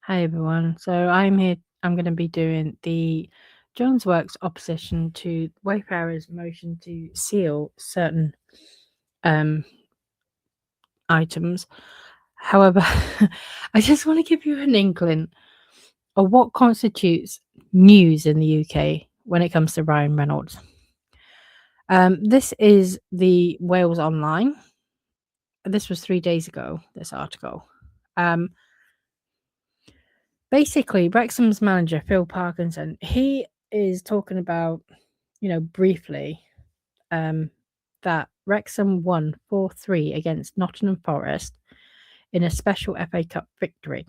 Hi everyone. So I'm here. I'm going to be doing the Jonesworks opposition to Wayfarer's motion to seal certain items. However, I just want to give you an inkling of what constitutes news in the UK when it comes to Ryan Reynolds. This is the Wales Online. This was 3 days ago, this article. Basically, Wrexham's manager, Phil Parkinson, he is talking about, briefly, that Wrexham won 4-3 against Nottingham Forest in a special FA Cup victory.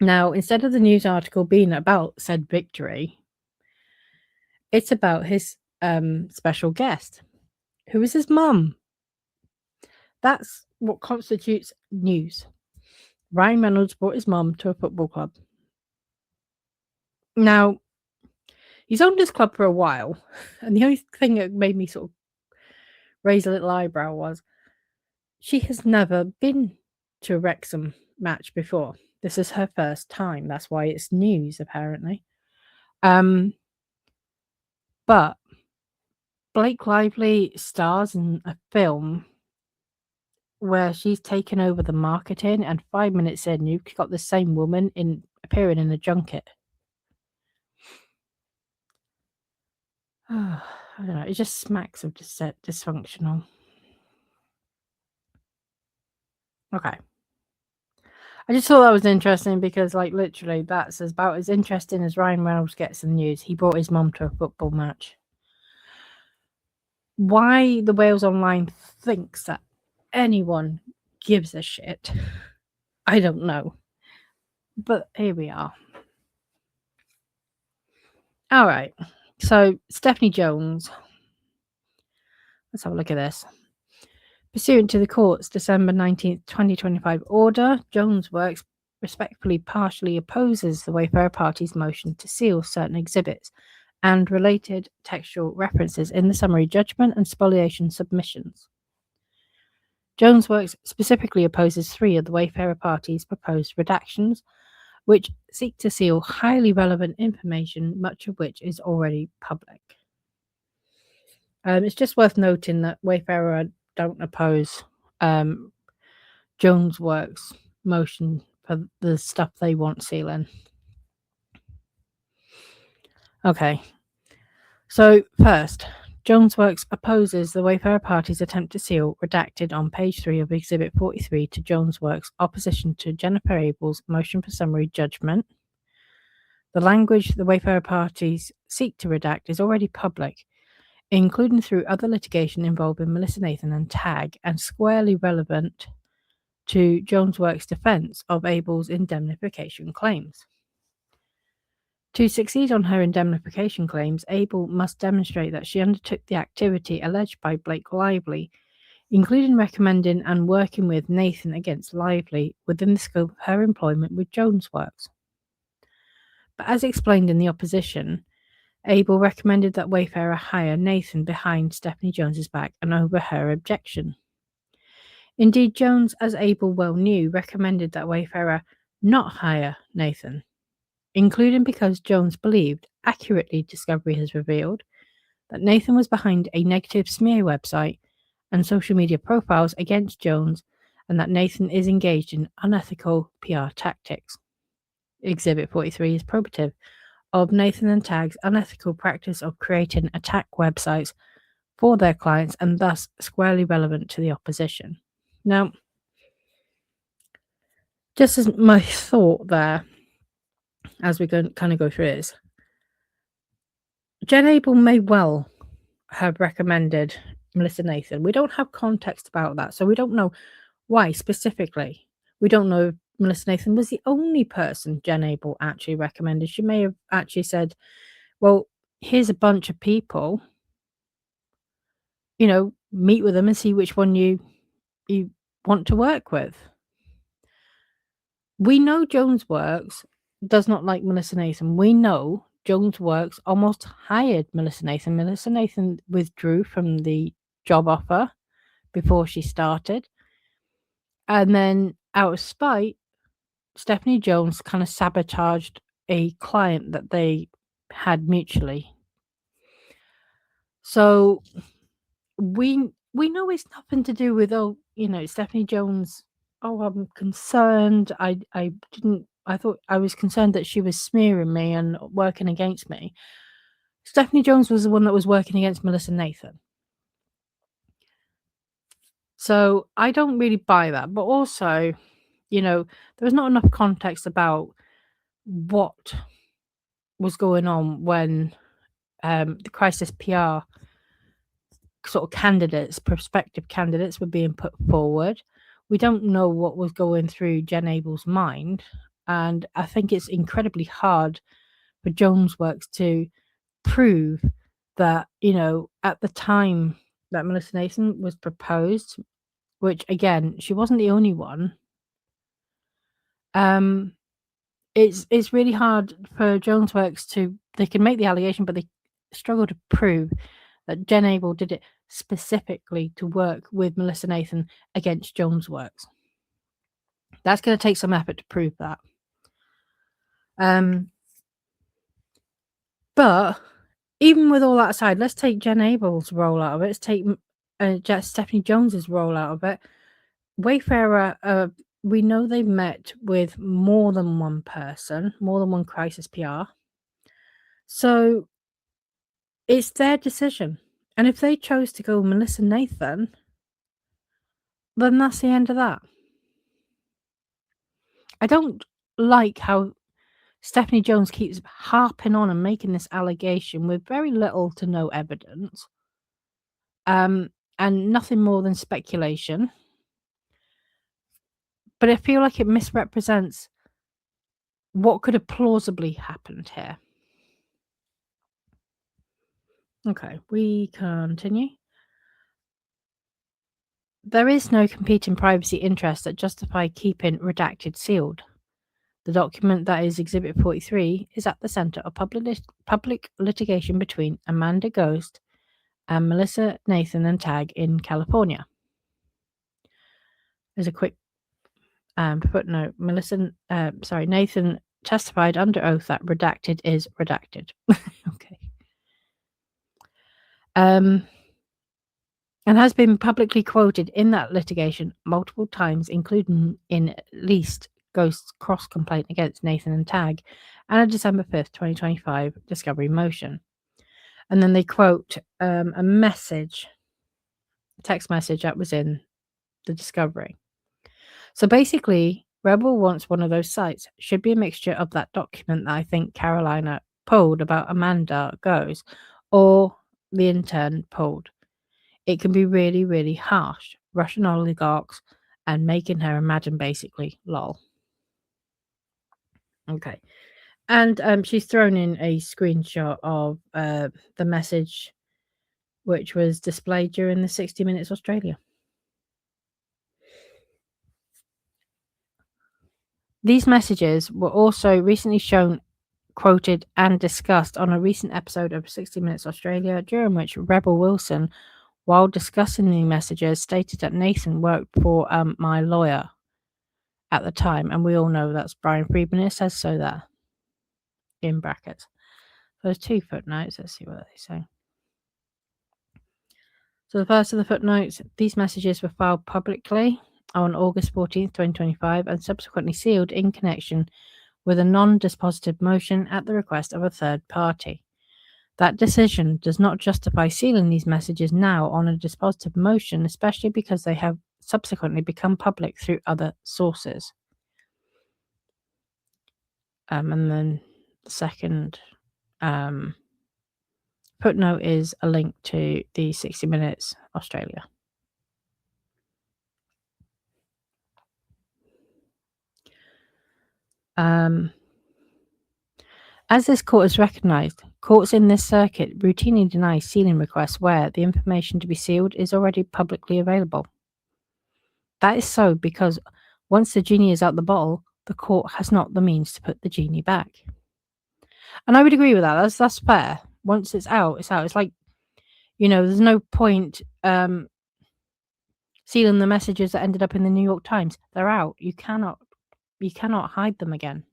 Now, instead of the news article being about said victory, it's about his special guest, who is his mum. That's what constitutes news. Ryan Reynolds brought his mum to a football club. Now, he's owned this club for a while, and the only thing that made me sort of raise a little eyebrow was she has never been to a Wrexham match before. This is her first time. That's why it's news, apparently. But Blake Lively stars in a film where she's taken over the marketing, and 5 minutes in, you've got the same woman appearing in a junket. I don't know. It just smacks of dysfunctional. Okay. I just thought that was interesting because, literally, that's about as interesting as Ryan Reynolds gets in the news. He brought his mum to a football match. Why the Wales Online thinks that anyone gives a shit, I don't know. But here we are. All right. So, Stephanie Jones. Let's have a look at this. Pursuant to the court's December 19th, 2025 order, Jonesworks respectfully partially opposes the Wayfarer Party's motion to seal certain exhibits and related textual references in the summary judgment and spoliation submissions. Jonesworks specifically opposes 3 of the Wayfarer Party's proposed redactions, which seek to seal highly relevant information, much of which is already public. It's just worth noting that Wayfarer don't oppose Jonesworks' motion for the stuff they want sealing. Okay. So first, Jonesworks opposes the Wayfarer Party's attempt to seal redacted on page 3 of Exhibit 43 to Jonesworks' opposition to Jennifer Abel's motion for summary judgment. The language the Wayfarer Parties seek to redact is already public, including through other litigation involving Melissa Nathan and Tag, and squarely relevant to Jonesworks' defence of Abel's indemnification claims. To succeed on her indemnification claims, Abel must demonstrate that she undertook the activity alleged by Blake Lively, including recommending and working with Nathan against Lively within the scope of her employment with Jonesworks. But as explained in the opposition, Abel recommended that Wayfarer hire Nathan behind Stephanie Jones's back and over her objection. Indeed, Jones, as Abel well knew, recommended that Wayfarer not hire Nathan, including because Jones believed, accurately discovery has revealed, that Nathan was behind a negative smear website and social media profiles against Jones, and that Nathan is engaged in unethical PR tactics. Exhibit 43 is probative of Nathan and Tag's unethical practice of creating attack websites for their clients and thus squarely relevant to the opposition. Now, just as my thought there, as we kind of go through this, Jen Abel may well have recommended Melissa Nathan. We don't have context about that, so we don't know why specifically. We don't know if Melissa Nathan was the only person Jen Abel actually recommended. She may have actually said, well, here's a bunch of people, meet with them and see which one you want to work with. We know Jonesworks does not like Melissa Nathan. We know Jonesworks almost hired Melissa Nathan. Melissa Nathan withdrew from the job offer before she started. And then, out of spite, Stephanie Jones kind of sabotaged a client that they had mutually. So we know it's nothing to do with, Stephanie Jones. Oh, I'm concerned. I thought I was concerned that she was smearing me and working against me. Stephanie Jones was the one that was working against Melissa Nathan. So I don't really buy that. But also, there was not enough context about what was going on when the crisis PR sort of prospective candidates were being put forward. We don't know what was going through Jen Abel's mind. And I think it's incredibly hard for Jonesworks to prove that, at the time that Melissa Nathan was proposed, which again, she wasn't the only one. It's really hard for Jonesworks they can make the allegation, but they struggle to prove that Jen Abel did it specifically to work with Melissa Nathan against Jonesworks. That's going to take some effort to prove that. But even with all that aside, let's take Jen Abel's role out of it. Let's take Stephanie Jones's role out of it. Wayfarer, we know they've met with more than one person, more than one crisis PR. So it's their decision. And if they chose to go Melissa Nathan, then that's the end of that. I don't like how Stephanie Jones keeps harping on and making this allegation with very little to no evidence, and nothing more than speculation. But I feel like it misrepresents what could have plausibly happened here. Okay, we continue. There is no competing privacy interest that justify keeping redacted sealed. The document that is Exhibit 43 is at the centre of public litigation between Amanda Ghost and Melissa Nathan and Tag in California. There's a quick footnote. Nathan testified under oath that redacted is redacted. Okay. And has been publicly quoted in that litigation multiple times, including in at least Ghost's cross complaint against Nathan and Tag and a December 5th, 2025 discovery motion. And then they quote a text message that was in the discovery. So basically, Rebel wants one of those sites. Should be a mixture of that document that I think Carolina pulled about Amanda Goes, or the intern pulled. It can be really, really harsh. Russian oligarchs and making her imagine, basically, lol. Okay. And she's thrown in a screenshot of the message which was displayed during the 60 Minutes Australia. These messages were also recently shown, quoted, and discussed on a recent episode of 60 Minutes Australia, during which Rebel Wilson, while discussing the messages, stated that Nathan worked for my lawyer at the time, and we all know that's Brian Friedman. It says so there in brackets. There's 2 footnotes. Let's see what they say. So the first of the footnotes, these messages were filed publicly on August 14th, 2025, and subsequently sealed in connection with a non-dispositive motion at the request of a third party. That decision does not justify sealing these messages now on a dispositive motion, especially because they have subsequently become public through other sources. And then the second footnote is a link to the 60 Minutes Australia. As this court has recognised, courts in this circuit routinely deny sealing requests where the information to be sealed is already publicly available. That is so because once the genie is out the bottle, the court has not the means to put the genie back. And I would agree with that. That's fair. Once it's out, it's out. It's like, there's no point sealing the messages that ended up in the New York Times. They're out. You cannot You cannot hide them again.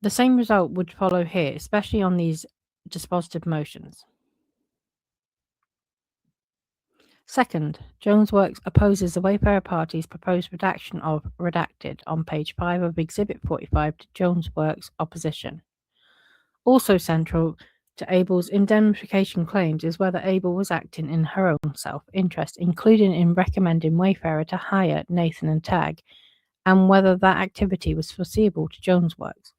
The same result would follow here, especially on these dispositive motions. Second, Jonesworks opposes the Wayfarer party's proposed redaction of redacted on page 5 of Exhibit 45 to Jonesworks' opposition. Also central to Abel's indemnification claims is whether Abel was acting in her own self-interest, including in recommending Wayfarer to hire Nathan and Tag, and whether that activity was foreseeable to Jonesworks.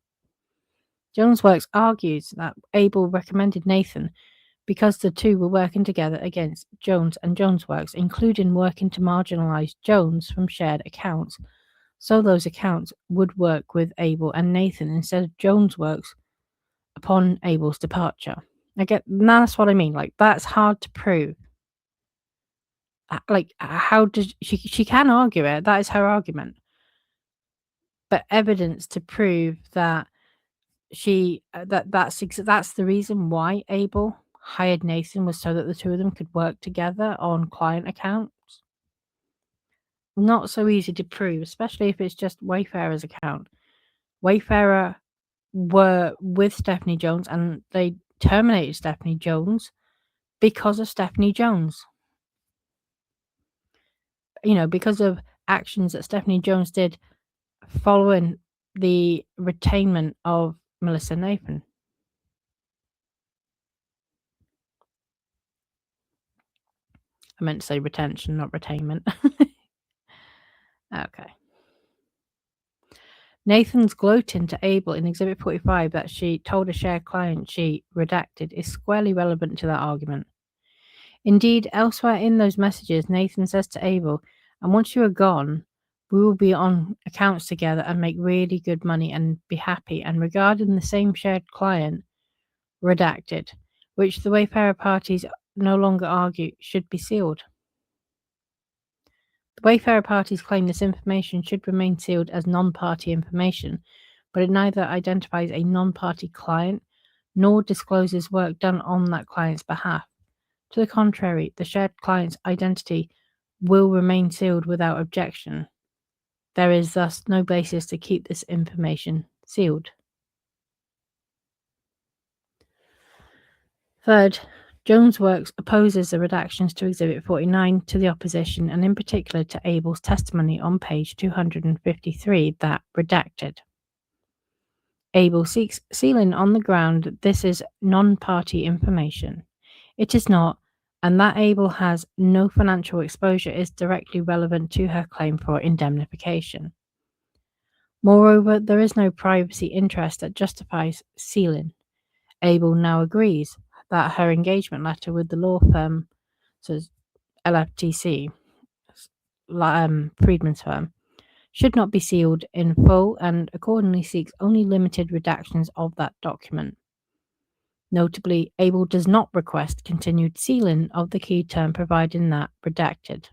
Jonesworks argues that Abel recommended Nathan because the two were working together against Jones and Jonesworks, including working to marginalize Jones from shared accounts, so those accounts would work with Abel and Nathan instead of Jonesworks upon Abel's departure. That's what I mean. Like, that's hard to prove. Like, how does she can argue it? That is her argument, but evidence to prove that that's the reason why Abel hired Nathan was so that the two of them could work together on client accounts. Not so easy to prove, especially if it's just Wayfarer's account. Wayfarer were with Stephanie Jones and they terminated Stephanie Jones because of Stephanie Jones. Because of actions that Stephanie Jones did following the retainment of Melissa Nathan. I meant to say retention, not retainment. Okay. Nathan's gloating to Abel in Exhibit 45 that she told a shared client she redacted is squarely relevant to that argument. Indeed, elsewhere in those messages, Nathan says to Abel, "And once you are gone, we will be on accounts together and make really good money and be happy." And regarding the same shared client, redacted, which the Wayfarer parties no longer argue should be sealed. The Wayfarer parties claim this information should remain sealed as non-party information, but it neither identifies a non-party client nor discloses work done on that client's behalf. To the contrary, the shared client's identity will remain sealed without objection. There is thus no basis to keep this information sealed. Third, Jonesworks opposes the redactions to Exhibit 49 to the opposition, and in particular to Abel's testimony on page 253 that redacted. Abel seeks sealing on the ground that this is non-party information. It is not, and that Abel has no financial exposure is directly relevant to her claim for indemnification. Moreover, there is no privacy interest that justifies sealing. Abel now agrees that her engagement letter with the law firm, so LFTC, Friedman's firm, should not be sealed in full and accordingly seeks only limited redactions of that document. Notably, Abel does not request continued sealing of the key term providing that redacted.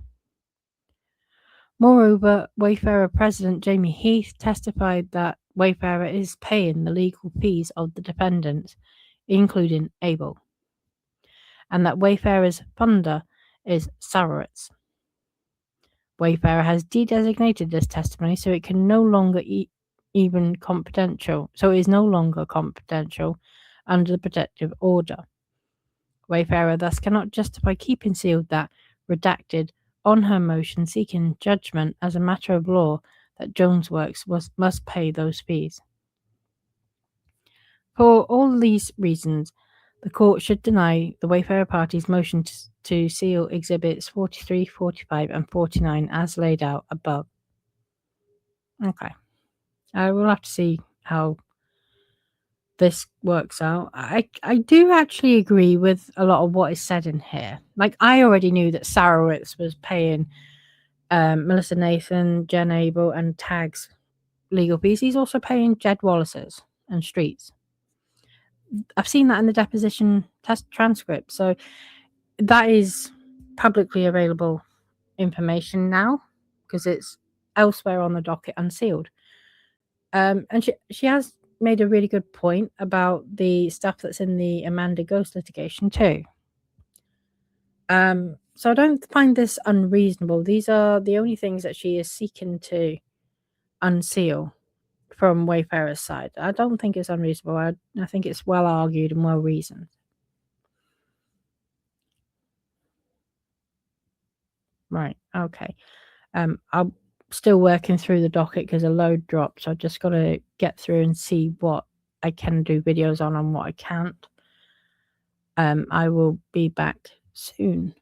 Moreover, Wayfarer President Jamie Heath testified that Wayfarer is paying the legal fees of the defendants, including Abel, and that Wayfarer's funder is Sarowitz. Wayfarer has de-designated this testimony so it can no longer even confidential. So it is no longer confidential under the protective order. Wayfarer thus cannot justify keeping sealed that redacted on her motion seeking judgment as a matter of law that Jonesworks must pay those fees. For all these reasons, the court should deny the Wayfarer party's motion to seal Exhibits 43, 45, and 49 as laid out above. Okay. We'll have to see how this works out. I do actually agree with a lot of what is said in here. Like, I already knew that Sarowitz was paying Melissa Nathan, Jen Abel, and Tag's legal fees. He's also paying Jed Wallace's and Street's. I've seen that in the deposition test transcript, so that is publicly available information now because it's elsewhere on the docket unsealed. And she has made a really good point about the stuff that's in the Amanda Ghost litigation too. So I don't find this unreasonable. These are the only things that she is seeking to unseal from Wayfarer's side. I don't think it's unreasonable. I think it's well argued and well reasoned. Right. Okay. I'm still working through the docket because a load dropped. So I've just got to get through and see what I can do videos on and what I can't. I will be back soon.